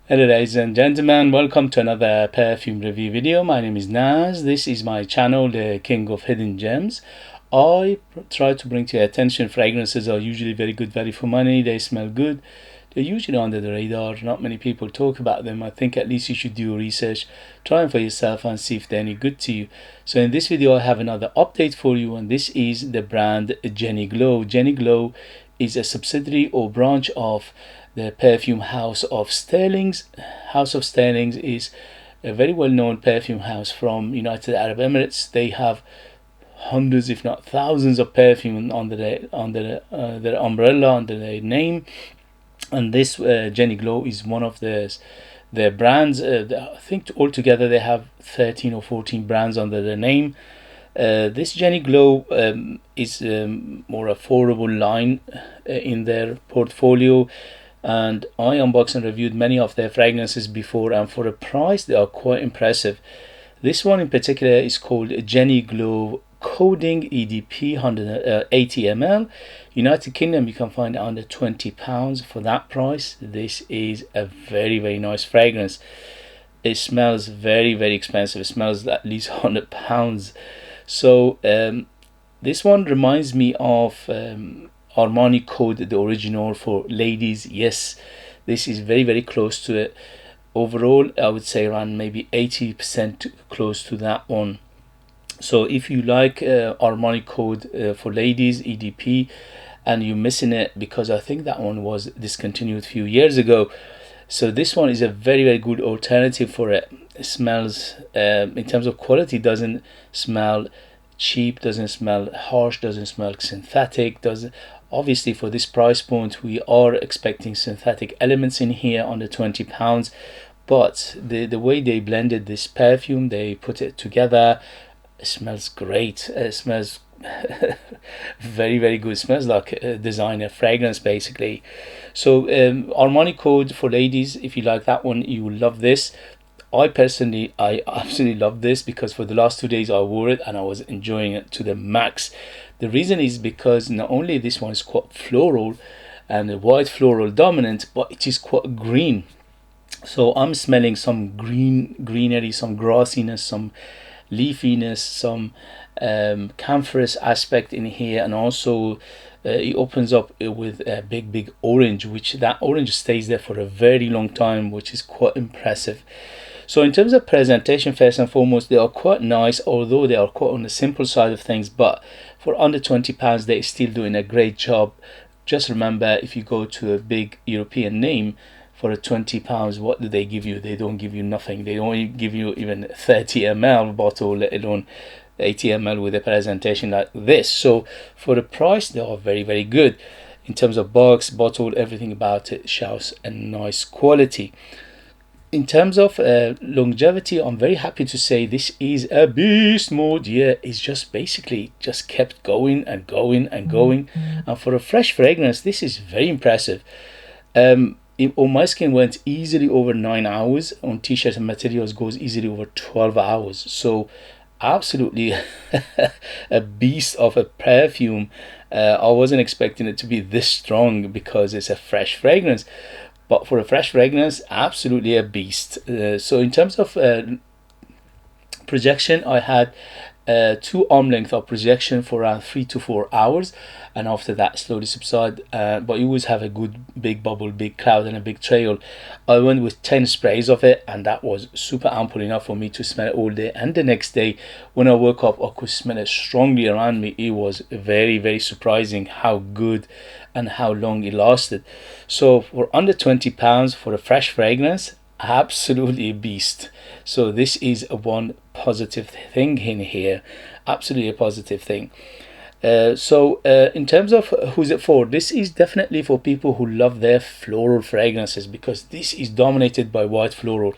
Hello ladies and gentlemen, welcome to another perfume review video. My name is Naz. This is my channel, the King of Hidden Gems. I try to bring to your attention fragrances are usually very good value for money. They smell good. They're usually under the radar. Not many people talk about them. I think at least you should do research, try them for yourself and see if they're any good to you. So in this video I have another update for you, and this is the brand Jenny Glow. Jenny Glow is a subsidiary or branch of the perfume house of Sterling's. House of Sterling's is a very well-known perfume house from United Arab Emirates. They have hundreds, if not thousands, of perfume under their umbrella, under their name. And this Jenny Glow is one of their brands. I think altogether they have 13 or 14 brands under their name. This Jenny Glow is more affordable line in their portfolio, and I unboxed and reviewed many of their fragrances before, and for a price they are quite impressive. This one in particular is called Jenny Glow Coding EDP 180ml. United Kingdom, you can find it under £20 for that price. This is a very nice fragrance. It smells very expensive. It smells at least £100. So this one reminds me of Armani Code, the original for ladies. Yes, this is very close to it. Overall, I would say around maybe 80% close to that one. So if you like Armani Code for ladies EDP and you're missing it, because I think that one was discontinued a few years ago, so this one is a very good alternative for it. It smells in terms of quality, doesn't smell cheap, doesn't smell harsh, doesn't smell synthetic. Doesn't Obviously for this price point we are expecting synthetic elements in here under £20, but the way they blended this perfume, they put it together, it smells great. It smells very good. It smells like a designer fragrance basically. So Armani Code for ladies, if you like that one, you will love this. I absolutely love this because for the last 2 days I wore it and I was enjoying it to the max. The reason is because not only this one is quite floral and white floral dominant, but it is quite green. So I'm smelling some greenery, some grassiness, some leafiness, some camphorous aspect in here, and also it opens up with a big orange, which that orange stays there for a very long time, which is quite impressive. So in terms of presentation, first and foremost, they are quite nice, although they are quite on the simple side of things, but for under £20 they're still doing a great job. Just remember, if you go to a big European name for £20, what do they give you? They don't give you nothing. They don't give you even 30ml bottle, let alone 80ml with a presentation like this. So for the price they are very good. In terms of box, bottle, everything about it shows a nice quality. In terms of longevity, I'm very happy to say this is a beast mode. Yeah, it's just basically just kept going and going. And for a fresh fragrance, this is very impressive. On my skin went easily over 9 hours. On t-shirts and materials goes easily over 12 hours. So absolutely a beast of a perfume. I wasn't expecting it to be this strong because it's a fresh fragrance. But for a fresh fragrance, absolutely a beast. So in terms of projection, I had 2 arm length of projection for around 3 to 4 hours, and after that slowly subside. But you always have a good big bubble, big cloud and a big trail. I went with 10 sprays of it, and that was super ample enough for me to smell it all day. And the next day when I woke up, I could smell it strongly around me. It was very surprising how good and how long it lasted. So for under £20 for a fresh fragrance, absolutely a beast. So this is a one positive thing in here, absolutely a positive thing. In terms of who's it for, this is definitely for people who love their floral fragrances, because this is dominated by white floral.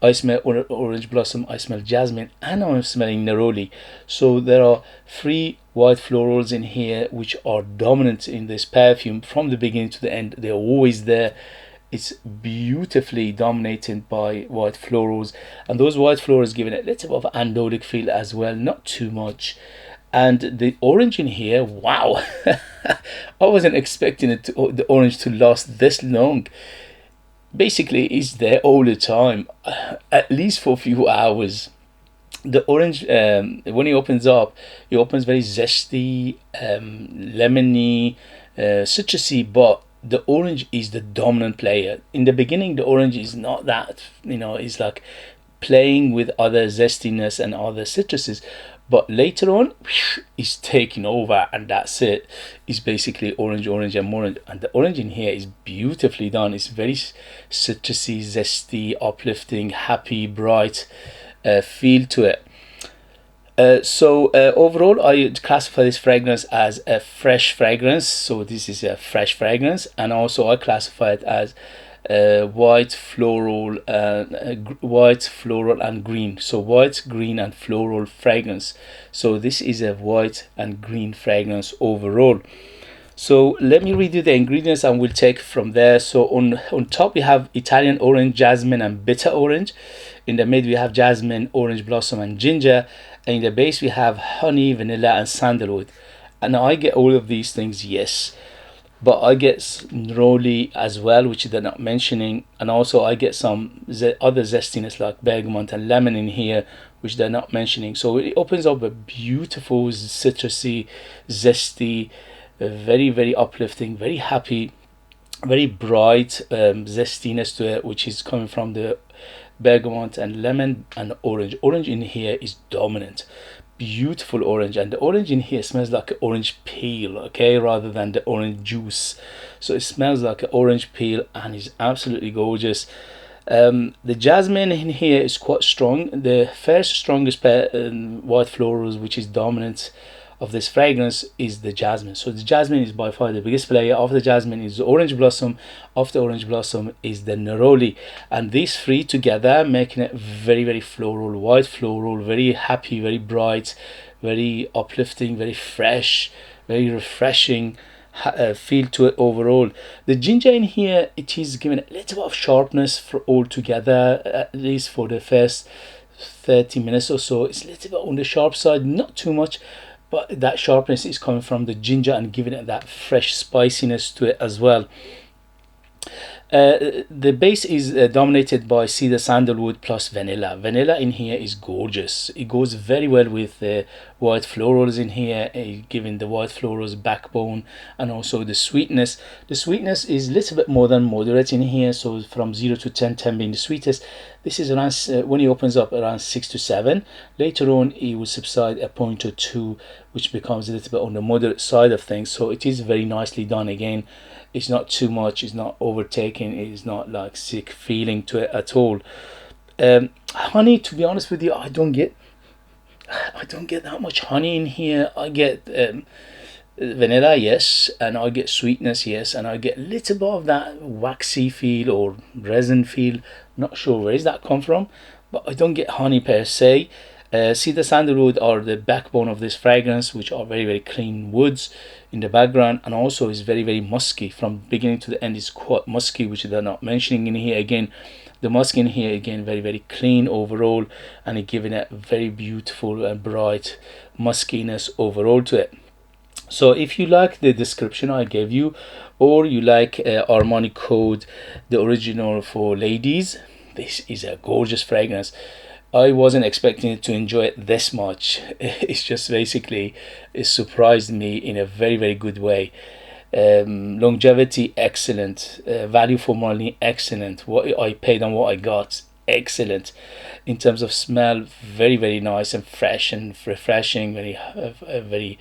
I smell orange blossom, I smell jasmine, and I'm smelling neroli. So there are 3 white florals in here which are dominant in this perfume from the beginning to the end. They're always there. It's beautifully dominated by white florals, and those white florals give it a little bit of an andolic feel as well, not too much. And the orange in here, wow, I wasn't expecting the orange to last this long. basically is there all the time, at least for a few hours. The orange, when it opens up, it opens very zesty, lemony, citrusy, but the orange is the dominant player. In the beginning, the orange is not that, it's like playing with other zestiness and other citruses, but later on it's taking over, and that's it. It's basically orange, orange, and more. And the orange in here is beautifully done. It's very citrusy, zesty, uplifting, happy, bright feel to it. So overall, I classify this fragrance as a fresh fragrance. So this is a fresh fragrance, and also I classify it as white, floral, and green. So white, green, and floral fragrance. So this is a white and green fragrance overall. So let me read you the ingredients and we'll take from there. So on top we have Italian orange, jasmine, and bitter orange. In the mid we have jasmine, orange blossom, and ginger. And in the base we have honey, vanilla, and sandalwood. And I get all of these things, yes, but I get neroli as well, which they're not mentioning, and also I get some other zestiness like bergamot and lemon in here, which they're not mentioning. So it opens up a beautiful, citrusy, zesty, very, very uplifting, very happy, very bright zestiness to it, which is coming from the bergamot and lemon and orange. Orange in here is dominant. Beautiful orange, and the orange in here smells like an orange peel, okay, rather than the orange juice. So it smells like an orange peel and is absolutely gorgeous. The jasmine in here is quite strong. The first strongest white florals, which is dominant of this fragrance, is the jasmine. So the jasmine is by far the biggest player. Of the jasmine is the orange blossom. Of the orange blossom is the neroli, and these three together making it very, very floral, white floral, very happy, very bright, very uplifting, very fresh, very refreshing feel to it overall. The ginger in here, it is giving a little bit of sharpness for all together, at least for the first 30 minutes or so. It's a little bit on the sharp side, not too much, but that sharpness is coming from the ginger and giving it that fresh spiciness to it as well. The base is dominated by cedar, sandalwood plus vanilla. Vanilla in here is gorgeous. It goes very well with the white florals in here, giving the white florals backbone, and also the sweetness. The sweetness is a little bit more than moderate in here, so from 0 to 10, 10 being the sweetest. This is around, when it opens up, around 6 to 7. Later on it will subside a point or two, which becomes a little bit on the moderate side of things. So it is very nicely done. Again, it's not too much, it's not overtaking, it's not like sick feeling to it at all. Honey, to be honest with you, I don't get that much honey in here. I get vanilla, yes, and I get sweetness, yes, and I get a little bit of that waxy feel or resin feel. Not sure where does that come from, but I don't get honey per se. Cedar, sandalwood are the backbone of this fragrance, which are very, very clean woods in the background, and also is very, very musky. From beginning to the end is quite musky, which they're not mentioning in here. Again, the musk in here, again, very, very clean overall, and it giving it very beautiful and bright muskiness overall to it. So if you like the description I gave you, or you like Armani Code, the original for ladies, this is a gorgeous fragrance. I wasn't expecting it to enjoy it this much. It's just basically, it surprised me in a very, very good way. Longevity, excellent. Value for money, excellent. What I paid and what I got, excellent. In terms of smell, very, very nice and fresh and refreshing. Very, very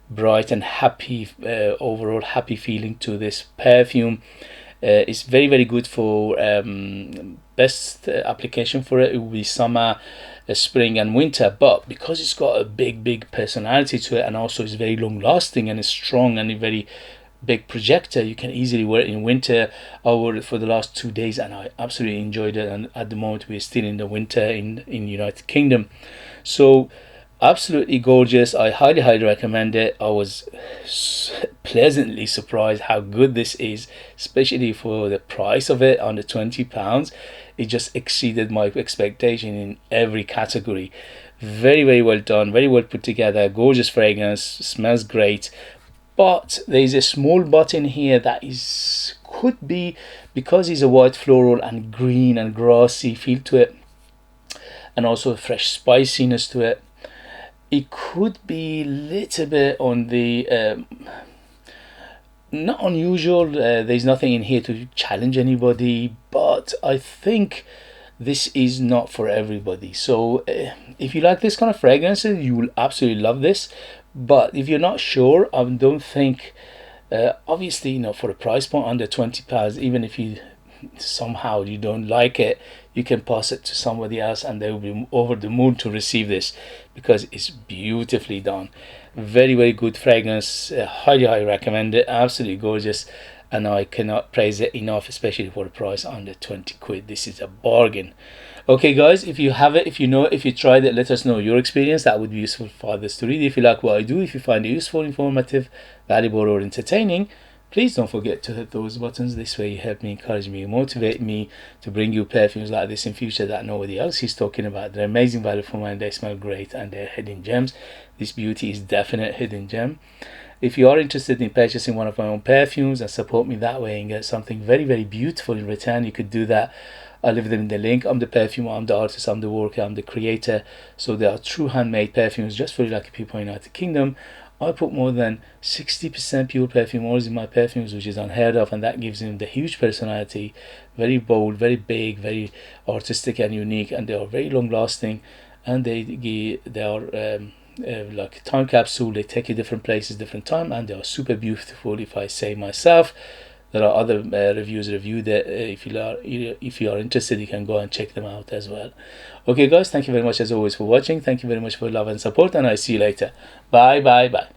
bright and happy. Overall, happy feeling to this perfume. It's very, very good for best application for it. It will be summer, spring, and winter. But because it's got a big personality to it, and also it's very long lasting and it's strong and a very big projector, you can easily wear it in winter. I wore it for the last 2 days and I absolutely enjoyed it. And at the moment we're still in the winter in United Kingdom, so absolutely gorgeous. I highly recommend it. I was pleasantly surprised how good this is, especially for the price of it, under £20. It just exceeded my expectation in every category. Very, very well done, very well put together, gorgeous fragrance, smells great. but there is a small button here that could be, because it's a white floral and green and grassy feel to it, and also a fresh spiciness to it. It could be a little bit on the not unusual. There's nothing in here to challenge anybody, but I think this is not for everybody. So if you like this kind of fragrances, you will absolutely love this. But if you're not sure, I don't think, obviously, you know, for a price point under £20, even if you somehow you don't like it, you can pass it to somebody else and they will be over the moon to receive this, because it's beautifully done. Very, very good fragrance. Highly recommend it. Absolutely gorgeous, and I cannot praise it enough, especially for a price under 20 quid. This is a bargain. Okay guys, if you have it, if you know it, if you tried it, let us know your experience. That would be useful for others to read. If you like what I do, if you find it useful, informative, valuable, or entertaining, please don't forget to hit those buttons. This way you help me, encourage me, motivate me to bring you perfumes like this in future that nobody else is talking about. They're amazing value for money, they smell great, and they're hidden gems. This beauty is definite hidden gem. If you are interested in purchasing one of my own perfumes and support me that way and get something very, very beautiful in return, you could do that. I'll leave them in the link. I'm the perfumer, I'm the artist, I'm the worker, I'm the creator. So they are true handmade perfumes just for lucky people in the United Kingdom. I put more than 60% pure perfume oils in my perfumes, which is unheard of, and that gives them the huge personality. Very bold, very big, very artistic and unique, and they are very long lasting, and they are like a time capsule. They take you different places, different time, and they are super beautiful, if I say myself. There are other reviews reviewed that if you are interested, you can go and check them out as well. Okay guys, thank you very much as always for watching. Thank you very much for your love and support, and I see you later. Bye bye bye.